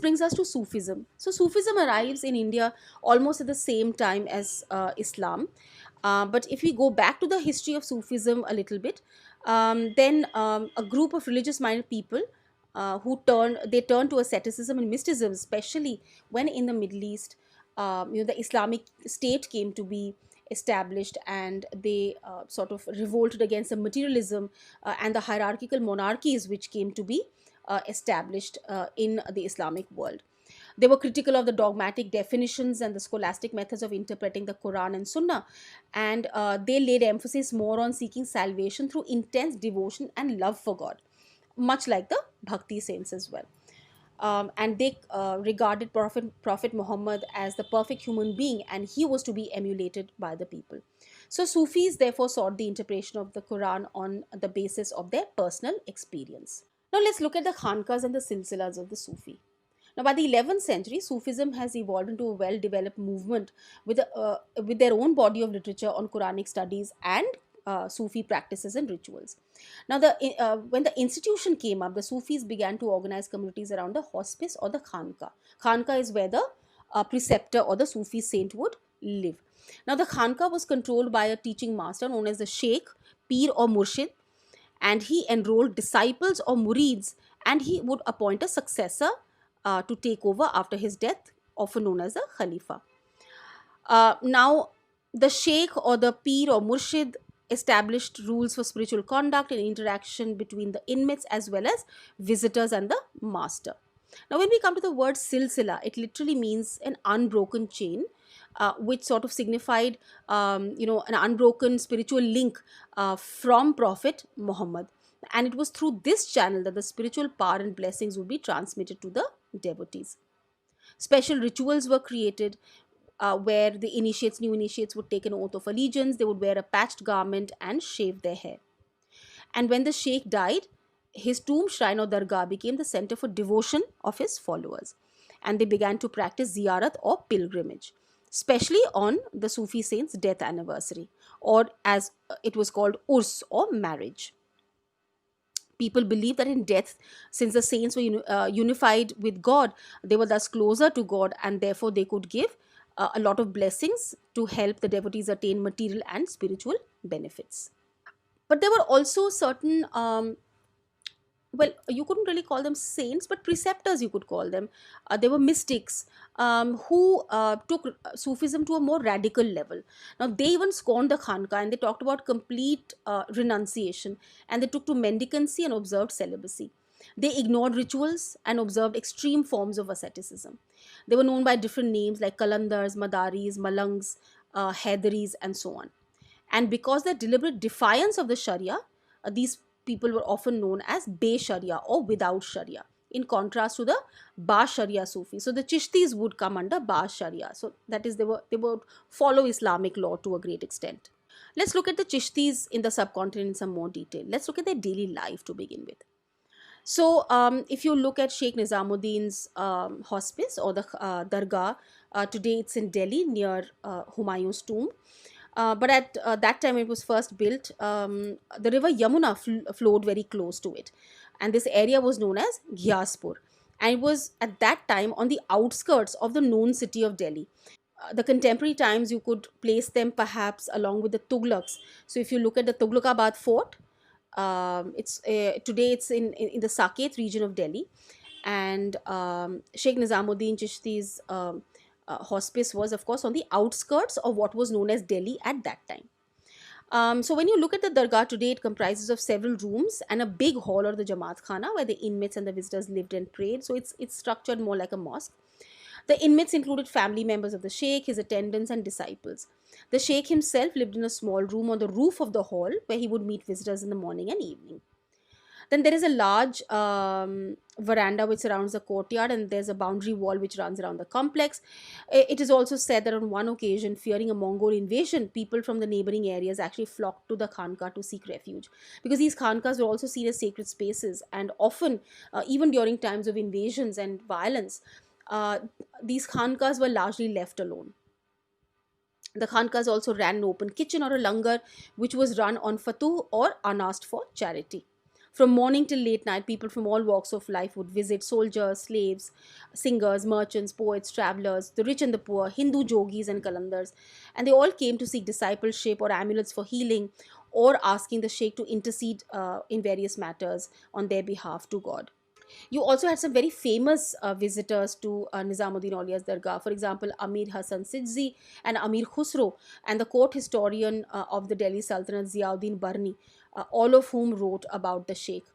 brings us to Sufism. So Sufism arrives in India almost at the same time as Islam. But if we go back to the history of Sufism a little bit, then a group of religious-minded people who turn to asceticism and mysticism, especially when in the Middle East, the Islamic State came to be established, and they sort of revolted against the materialism and the hierarchical monarchies which came to be established in the Islamic world. They were critical of the dogmatic definitions and the scholastic methods of interpreting the Quran and Sunnah, and they laid emphasis more on seeking salvation through intense devotion and love for God, much like the Bhakti saints as well. And they regarded Prophet Muhammad as the perfect human being, and he was to be emulated by the people. So Sufis therefore sought the interpretation of the Quran on the basis of their personal experience. Now let's look at the Khankas and the Silsilas of the Sufi. Now, by the 11th century, Sufism has evolved into a well-developed movement with their own body of literature on Quranic studies and Sufi practices and rituals. Now, when the institution came up, the Sufis began to organize communities around the hospice or the Khanka. Khanka is where the preceptor or the Sufi saint would live. Now, the Khanka was controlled by a teaching master known as the Sheikh, Pir or Murshid, and he enrolled disciples or murids, and he would appoint a successor to take over after his death, often known as the Khalifa. Now, the Sheikh or the Pir or Murshid established rules for spiritual conduct and interaction between the inmates as well as visitors and the master. Now, when we come to the word silsila, it literally means an unbroken chain, which sort of signified, an unbroken spiritual link from Prophet Muhammad. And it was through this channel that the spiritual power and blessings would be transmitted to the devotees. Special rituals were created where the new initiates would take an oath of allegiance, they would wear a patched garment and shave their hair. And when the sheikh died, his tomb shrine or dargah became the center for devotion of his followers. And they began to practice ziyarat or pilgrimage, especially on the Sufi saint's death anniversary, or as it was called, urs or marriage. People believe that in death, since the saints were unified with God, they were thus closer to God, and therefore they could give a lot of blessings to help the devotees attain material and spiritual benefits. But there were also certain well, you couldn't really call them saints, but preceptors you could call them. They were mystics who took Sufism to a more radical level. Now, they even scorned the Khanka, and they talked about complete renunciation, and they took to mendicancy and observed celibacy. They ignored rituals and observed extreme forms of asceticism. They were known by different names like Kalandars, Madaris, Malangs, Haidaris, and so on. And because their deliberate defiance of the Sharia, these people were often known as Be Sharia or without Sharia, in contrast to the Ba Sharia Sufi. So the Chishtis would come under Ba Sharia. So that is, they would follow Islamic law to a great extent. Let's look at the Chishtis in the subcontinent in some more detail. Let's look at their daily life to begin with. So, if you look at Sheikh Nizamuddin's hospice or the dargah, today it's in Delhi near Humayun's tomb. But at that time it was first built, the river Yamuna flowed very close to it. And this area was known as Ghiaspur. And it was at that time on the outskirts of the known city of Delhi. The contemporary times, you could place them perhaps along with the Tughlaqs. So if you look at the Tughlaqabad fort, it's today it's in the Saket region of Delhi, and Sheikh Nizamuddin Chishti's hospice was, of course, on the outskirts of what was known as Delhi at that time. So when you look at the dargah today, it comprises of several rooms and a big hall, or the Jamaat Khana, where the inmates and the visitors lived and prayed. So it's structured more like a mosque. The inmates included family members of the sheikh, his attendants, and disciples. The sheikh himself lived in a small room on the roof of the hall, where he would meet visitors in the morning and evening. Then there is a large veranda which surrounds the courtyard, and there's a boundary wall which runs around the complex. It is also said that on one occasion, fearing a Mongol invasion, people from the neighboring areas actually flocked to the Khanka to seek refuge, because these Khankas were also seen as sacred spaces, and often, even during times of invasions and violence, these Khankas were largely left alone. The Khankas also ran an open kitchen or a langar, which was run on fatuh or unasked for charity. From morning till late night, people from all walks of life would visit: soldiers, slaves, singers, merchants, poets, travelers, the rich and the poor, Hindu yogis and kalandars. And they all came to seek discipleship or amulets for healing, or asking the sheikh to intercede in various matters on their behalf to God. You also had some very famous visitors to Nizamuddin Aulia's Dargah. For example, Amir Hassan Sidzi and Amir Khusro, and the court historian of the Delhi Sultanate, Ziauddin Barni, all of whom wrote about the Sheikh.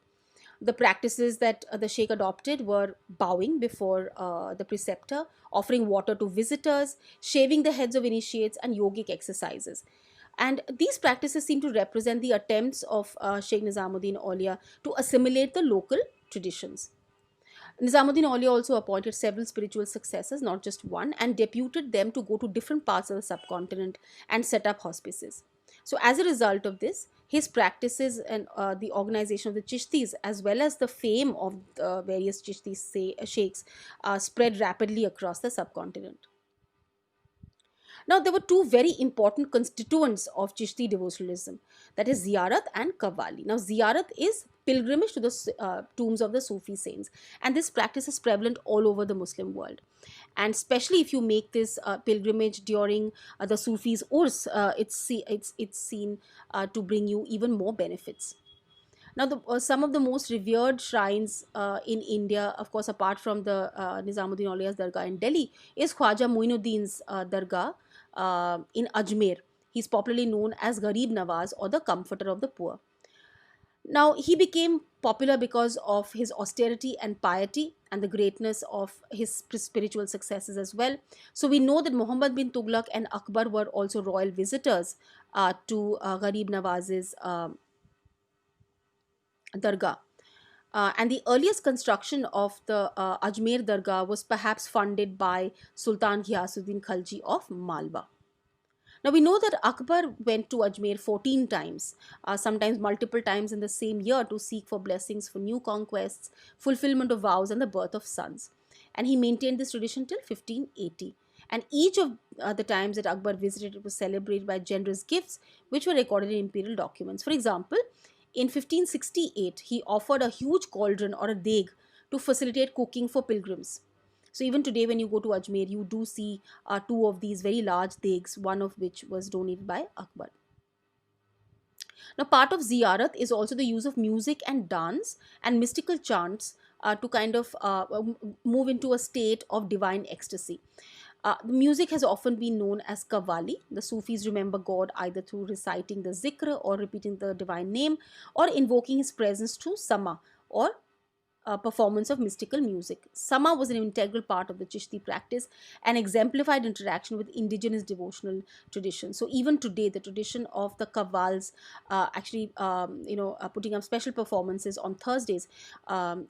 The practices that the Sheikh adopted were bowing before the preceptor, offering water to visitors, shaving the heads of initiates, and yogic exercises. And these practices seem to represent the attempts of Sheikh Nizamuddin Aulia to assimilate the local traditions. Nizamuddin Aulia also appointed several spiritual successors, not just one, and deputed them to go to different parts of the subcontinent and set up hospices. So, as a result of this, his practices and the organization of the Chishtis, as well as the fame of the various sheikhs, spread rapidly across the subcontinent. Now, there were two very important constituents of Chishti devotionalism, that is ziyarat and qawwali. Now, ziyarat is pilgrimage to the tombs of the Sufi saints, and this practice is prevalent all over the Muslim world. And especially if you make this pilgrimage during the Sufis' urs, it's seen to bring you even more benefits. Now, some of the most revered shrines in India, of course, apart from the Nizamuddin Aulia's Dargah in Delhi, is Khwaja Muinuddin's Dargah in Ajmer. He's popularly known as Gharib Nawaz, or the comforter of the poor. Now, he became popular because of his austerity and piety and the greatness of his spiritual successes as well. So, we know that Muhammad bin Tughlaq and Akbar were also royal visitors to Gharib Nawaz's Dargah. And the earliest construction of the Ajmer Dargah was perhaps funded by Sultan Ghiyasuddin Khalji of Malwa. Now we know that Akbar went to Ajmer 14 times, sometimes multiple times in the same year, to seek for blessings for new conquests, fulfillment of vows, and the birth of sons. And he maintained this tradition till 1580. And each of the times that Akbar visited, it was celebrated by generous gifts, which were recorded in imperial documents. For example, in 1568, he offered a huge cauldron or a deg to facilitate cooking for pilgrims. So even today, when you go to Ajmer, you do see two of these very large degs, one of which was donated by Akbar. Now, part of ziyarat is also the use of music and dance and mystical chants to kind of move into a state of divine ecstasy. The music has often been known as Qawwali. The Sufis remember God either through reciting the zikr or repeating the divine name, or invoking his presence through sama, or performance of mystical music. Sama was an integral part of the Chishti practice and exemplified interaction with indigenous devotional traditions. So even today, the tradition of the Qawwals, putting up special performances on Thursdays,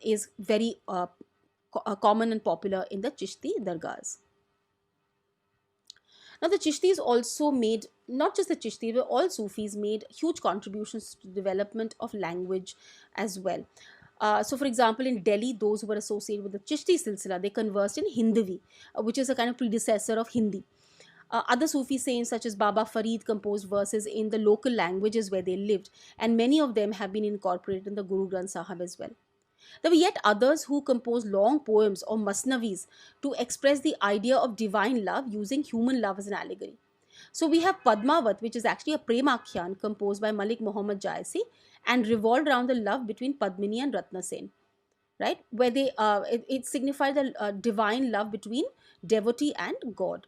is very common and popular in the Chishti dargahs. Now, the Chishtis also made, not just the Chishti, but all Sufis made huge contributions to the development of language as well. So, for example, in Delhi, those who were associated with the Chishti Silsila, they conversed in Hindavi, which is a kind of predecessor of Hindi. Other Sufi saints such as Baba Farid composed verses in the local languages where they lived, and many of them have been incorporated in the Guru Granth Sahib as well. There were yet others who composed long poems or masnavis to express the idea of divine love using human love as an allegory. So we have Padmavat, which is actually a Premakhyan composed by Malik Muhammad Jaisi and revolved around the love between Padmini and Ratnasen, right? Where it signified the divine love between devotee and God.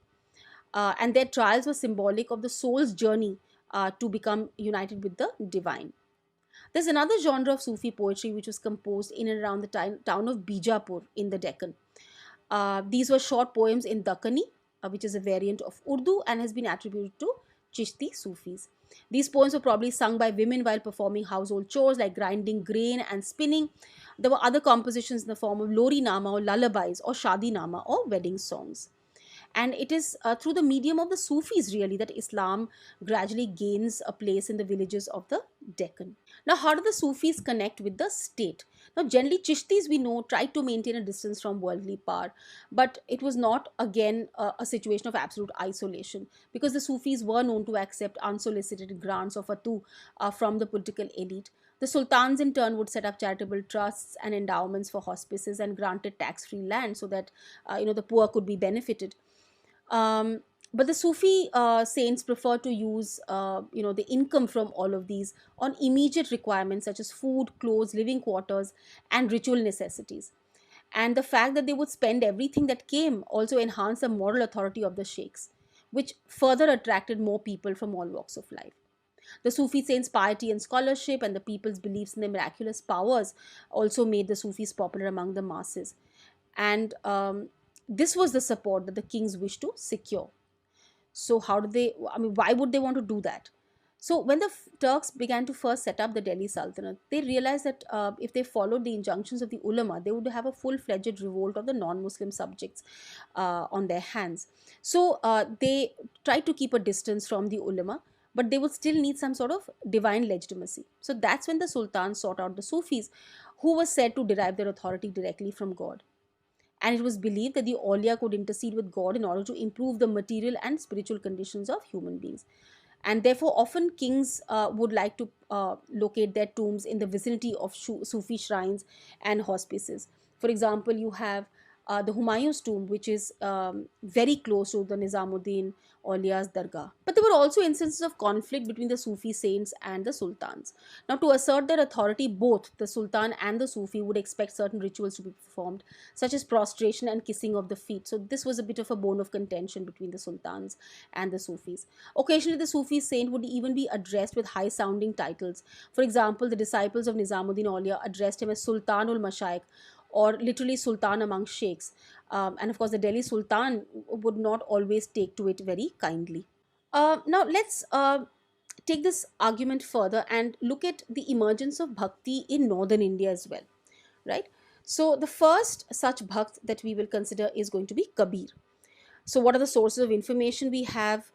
And their trials were symbolic of the soul's journey to become united with the divine. There's another genre of Sufi poetry which was composed in and around the town of Bijapur in the Deccan. These were short poems in Dakkani, which is a variant of Urdu and has been attributed to Chishti Sufis. These poems were probably sung by women while performing household chores like grinding grain and spinning. There were other compositions in the form of Lori Nama or lullabies or Shadi Nama or wedding songs. And it is through the medium of the Sufis really that Islam gradually gains a place in the villages of the Deccan. Now, how do the Sufis connect with the state? Now, generally, Chishtis, we know, tried to maintain a distance from worldly power, but it was not, again, a situation of absolute isolation, because the Sufis were known to accept unsolicited grants of fatu from the political elite. The sultans, in turn, would set up charitable trusts and endowments for hospices and granted tax-free land so that the poor could be benefited. Um, but the Sufi saints prefer to use the income from all of these on immediate requirements such as food, clothes, living quarters, and ritual necessities. And the fact that they would spend everything that came also enhanced the moral authority of the sheikhs, which further attracted more people from all walks of life. The Sufi saints' piety and scholarship and the people's beliefs in their miraculous powers also made the Sufis popular among the masses. And this was the support that the kings wished to secure. So, how did they, I mean, why would they want to do that? So, when the Turks began to first set up the Delhi Sultanate, they realized that if they followed the injunctions of the ulama, they would have a full fledged revolt of the non Muslim subjects on their hands. So, they tried to keep a distance from the ulama, but they would still need some sort of divine legitimacy. So, that's when the Sultan sought out the Sufis, who were said to derive their authority directly from God, and it was believed that the Aulia could intercede with God in order to improve the material and spiritual conditions of human beings. And therefore, often kings would like to locate their tombs in the vicinity of Sufi shrines and hospices. For example, you have the Humayun's tomb, which is very close to the Nizamuddin Aulia's Dargah. But there were also instances of conflict between the Sufi saints and the sultans. Now, to assert their authority, both the sultan and the Sufi would expect certain rituals to be performed, such as prostration and kissing of the feet. So, this was a bit of a bone of contention between the sultans and the Sufis. Occasionally, the Sufi saint would even be addressed with high sounding titles. For example, the disciples of Nizamuddin Aulia addressed him as Sultanul Mashaykh, or literally Sultan among sheikhs. And of course, the Delhi Sultan would not always take to it very kindly. Now, let's take this argument further and look at the emergence of bhakti in northern India as well, right? So, the first such bhakt that we will consider is going to be Kabir. So, what are the sources of information we have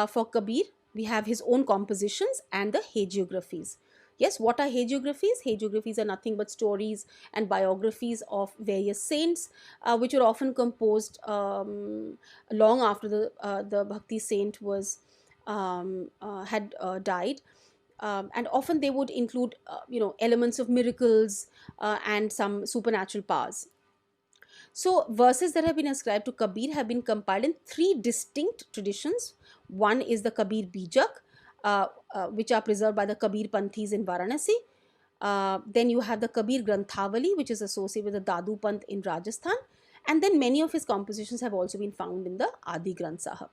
for Kabir? We have his own compositions and the hagiographies. Yes, what are hagiographies? Hagiographies are nothing but stories and biographies of various saints, which were often composed long after the Bhakti saint was had died. And often they would include, elements of miracles and some supernatural powers. So, verses that have been ascribed to Kabir have been compiled in three distinct traditions. One is the Kabir Bijak, which are preserved by the Kabir Panthis in Varanasi. Then you have the Kabir Granthawali, which is associated with the Dadu Panth in Rajasthan. And then many of his compositions have also been found in the Adi Granth Sahib.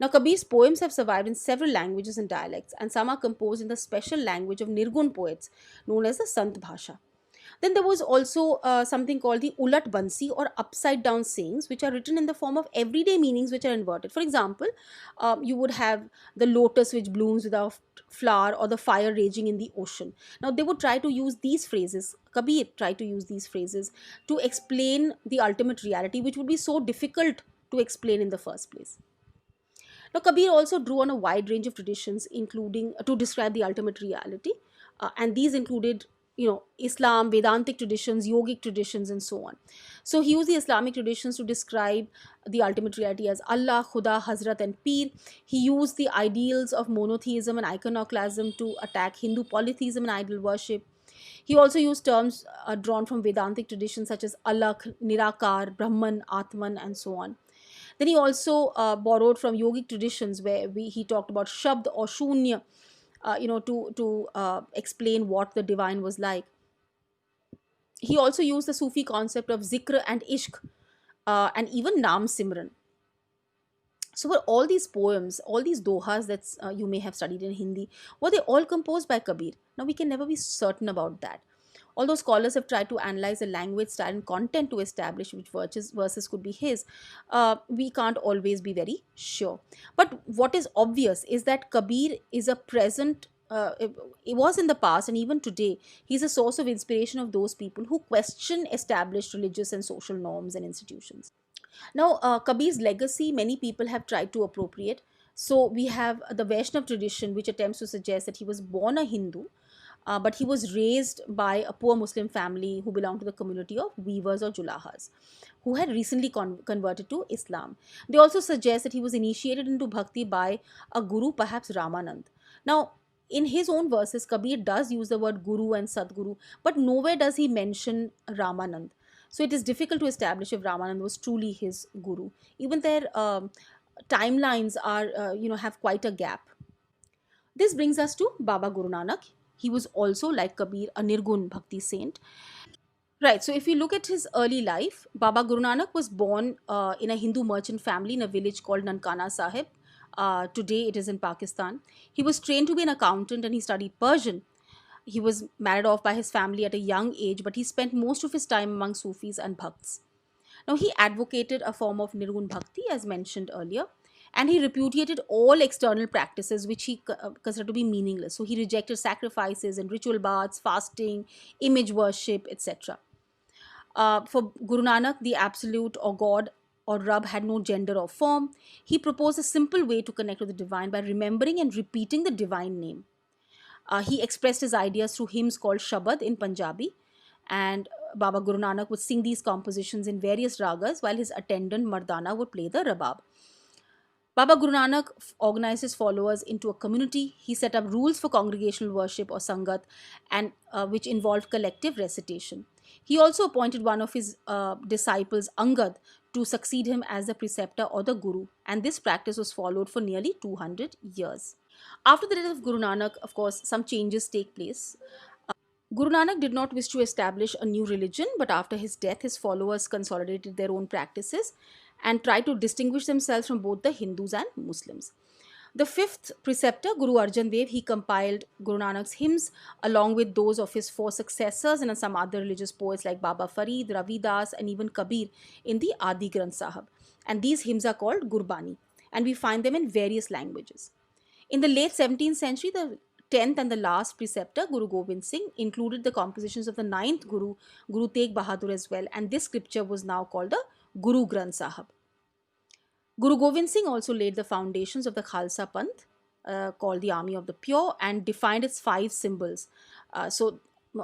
Now, Kabir's poems have survived in several languages and dialects, and some are composed in the special language of Nirgun poets known as the Sant Bhasha. Then there was also something called the Ulat Bansi, or upside down sayings, which are written in the form of everyday meanings which are inverted. For example, you would have the lotus which blooms without flower, or the fire raging in the ocean. Now, they would try to use these phrases, Kabir tried to use these phrases to explain the ultimate reality, which would be so difficult to explain in the first place. Now, Kabir also drew on a wide range of traditions, including to describe the ultimate reality, and these included, Islam, Vedantic traditions, yogic traditions, and so on. So he used the Islamic traditions to describe the ultimate reality as Allah, Khuda, Hazrat, and Pir. He used the ideals of monotheism and iconoclasm to attack Hindu polytheism and idol worship. He also used terms drawn from Vedantic traditions such as Alakh, Nirakar, Brahman, Atman, and so on. Then he also borrowed from yogic traditions where he talked about Shabd or Shunya, to explain what the divine was like. He also used the Sufi concept of zikr and ishq, and even Nam Simran. So were all these poems, all these dohas that you may have studied in Hindi, were they all composed by Kabir? Now we can never be certain about that. Although scholars have tried to analyze the language, style, and content to establish which verses could be his, we can't always be very sure. But what is obvious is that Kabir is a present. It was in the past and even today, he's a source of inspiration of those people who question established religious and social norms and institutions. Now, Kabir's legacy, many people have tried to appropriate. So, we have the Vaishnav tradition, which attempts to suggest that he was born a Hindu, but he was raised by a poor Muslim family who belonged to the community of weavers or julahas, who had recently converted to Islam. They also suggest that he was initiated into bhakti by a guru, perhaps Ramanand. Now, in his own verses, Kabir does use the word Guru and Sadguru, but nowhere does he mention Ramanand. So it is difficult to establish if Ramanand was truly his guru. Even their timelines are, have quite a gap. This brings us to Baba Guru Nanak. He was also, like Kabir, a Nirgun Bhakti saint. Right. So if you look at his early life, Baba Guru Nanak was born in a Hindu merchant family in a village called Nankana Sahib. Today it is in Pakistan. He was trained to be an accountant and he studied Persian. He was married off by his family at a young age, but he spent most of his time among Sufis and Bhakts. Now, he advocated a form of Nirgun Bhakti, as mentioned earlier, and he repudiated all external practices which he considered to be meaningless. So, he rejected sacrifices and ritual baths, fasting, image worship, etc. For Guru Nanak, the absolute or God or Rab had no gender or form. He proposed a simple way to connect with the divine by remembering and repeating the divine name. He expressed his ideas through hymns called Shabad in Punjabi, and Baba Guru Nanak would sing these compositions in various ragas while his attendant Mardana would play the rabab. Baba Guru Nanak organized his followers into a community. He set up rules for congregational worship or sangat, and which involved collective recitation. He also appointed one of his disciples, Angad, to succeed him as the preceptor or the guru, and this practice was followed for nearly 200 years. After the death of Guru Nanak, of course, some changes take place. Guru Nanak did not wish to establish a new religion, but after his death, his followers consolidated their own practices and tried to distinguish themselves from both the Hindus and Muslims. The fifth preceptor, Guru Arjan Dev, he compiled Guru Nanak's hymns along with those of his four successors and some other religious poets like Baba Farid, Ravi Das, and even Kabir in the Adi Granth Sahib. And these hymns are called Gurbani, and we find them in various languages. In the late 17th century, the 10th and the last preceptor, Guru Gobind Singh, included the compositions of the ninth Guru, Guru Tegh Bahadur as well, and this scripture was now called the Guru Granth Sahib. Guru Gobind Singh also laid the foundations of the Khalsa Panth, called the Army of the Pure, and defined its five symbols. So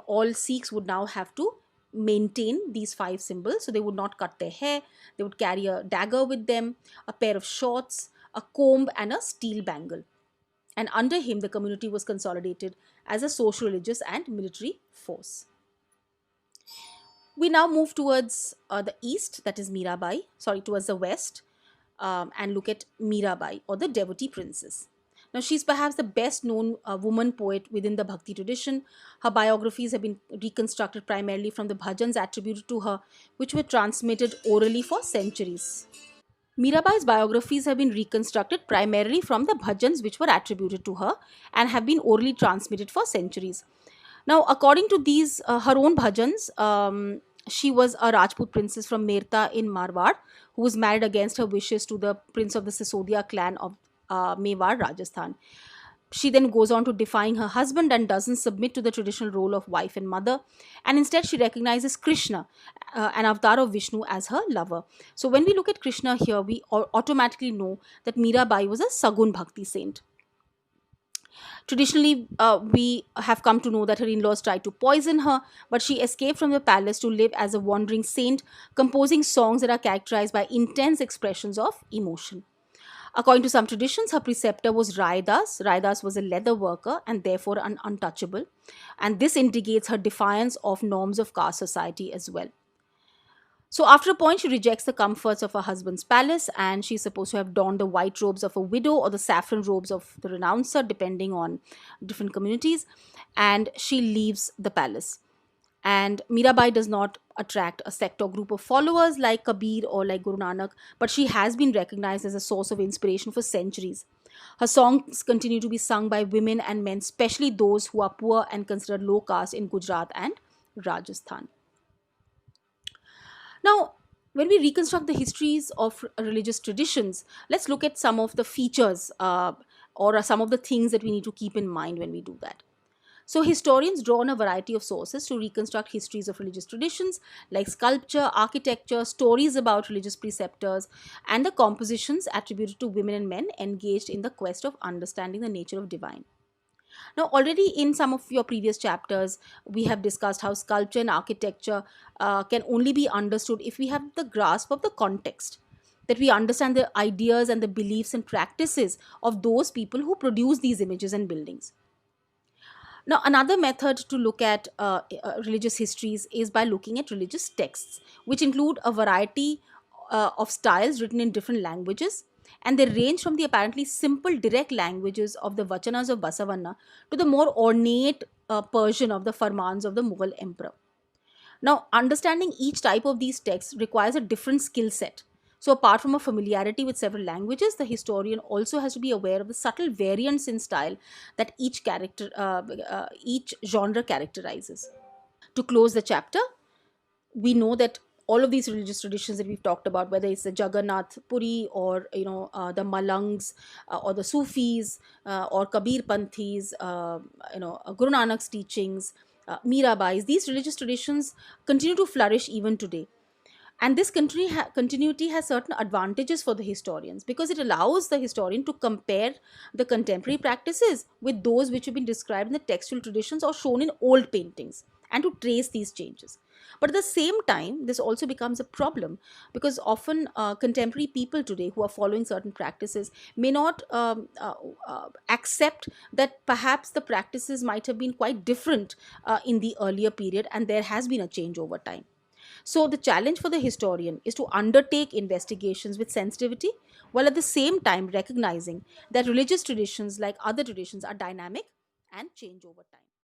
all Sikhs would now have to maintain these five symbols. So they would not cut their hair, they would carry a dagger with them, a pair of shorts, a comb, and a steel bangle. And under him, the community was consolidated as a social, religious, and military force. We now move towards the east, that is towards the west, and look at Mirabai, or the devotee princess. Now, she's perhaps the best known woman poet within the Bhakti tradition. Her biographies have been reconstructed primarily from the bhajans attributed to her, which were transmitted orally for centuries. Mirabai's biographies have been reconstructed primarily from the bhajans which were attributed to her and have been orally transmitted for centuries. Now, according to these, her own bhajans, she was a Rajput princess from Merta in Marwar who was married against her wishes to the prince of the Sisodia clan of Mewar, Rajasthan. She then goes on to defying her husband and doesn't submit to the traditional role of wife and mother, and instead she recognizes Krishna, an avatar of Vishnu, as her lover. So when we look at Krishna here, we automatically know that Mirabai was a Sagun Bhakti saint. Traditionally, we have come to know that her in-laws tried to poison her, but she escaped from the palace to live as a wandering saint, composing songs that are characterized by intense expressions of emotion. According to some traditions, her preceptor was Raidas. Raidas was a leather worker and therefore an untouchable. And this indicates her defiance of norms of caste society as well. So after a point, she rejects the comforts of her husband's palace, and she's supposed to have donned the white robes of a widow or the saffron robes of the renouncer, depending on different communities, and she leaves the palace. And Mirabai does not attract a sect or group of followers like Kabir or like Guru Nanak, but she has been recognized as a source of inspiration for centuries. Her songs continue to be sung by women and men, especially those who are poor and considered low caste in Gujarat and Rajasthan. Now, when we reconstruct the histories of religious traditions, let's look at some of the features or some of the things that we need to keep in mind when we do that. So, historians draw on a variety of sources to reconstruct histories of religious traditions like sculpture, architecture, stories about religious preceptors, and the compositions attributed to women and men engaged in the quest of understanding the nature of divine. Now, already in some of your previous chapters, we have discussed how sculpture and architecture can only be understood if we have the grasp of the context, that we understand the ideas and the beliefs and practices of those people who produce these images and buildings. Now, another method to look at religious histories is by looking at religious texts, which include a variety of styles written in different languages. And they range from the apparently simple, direct languages of the Vachanas of Basavanna to the more ornate Persian of the Farmans of the Mughal emperor. Now, understanding each type of these texts requires a different skill set. So, apart from a familiarity with several languages, the historian also has to be aware of the subtle variants in style that each genre characterizes. To close the chapter, we know that all of these religious traditions that we've talked about, whether it's the Jagannath Puri or the Malangs or the Sufis or Kabir Panthis, Guru Nanak's teachings, Mirabai's, these religious traditions continue to flourish even today. And this continuity has certain advantages for the historians because it allows the historian to compare the contemporary practices with those which have been described in the textual traditions or shown in old paintings, and to trace these changes. But at the same time, this also becomes a problem because often contemporary people today who are following certain practices may not accept that perhaps the practices might have been quite different in the earlier period, and there has been a change over time. So, the challenge for the historian is to undertake investigations with sensitivity while at the same time recognizing that religious traditions, like other traditions, are dynamic and change over time.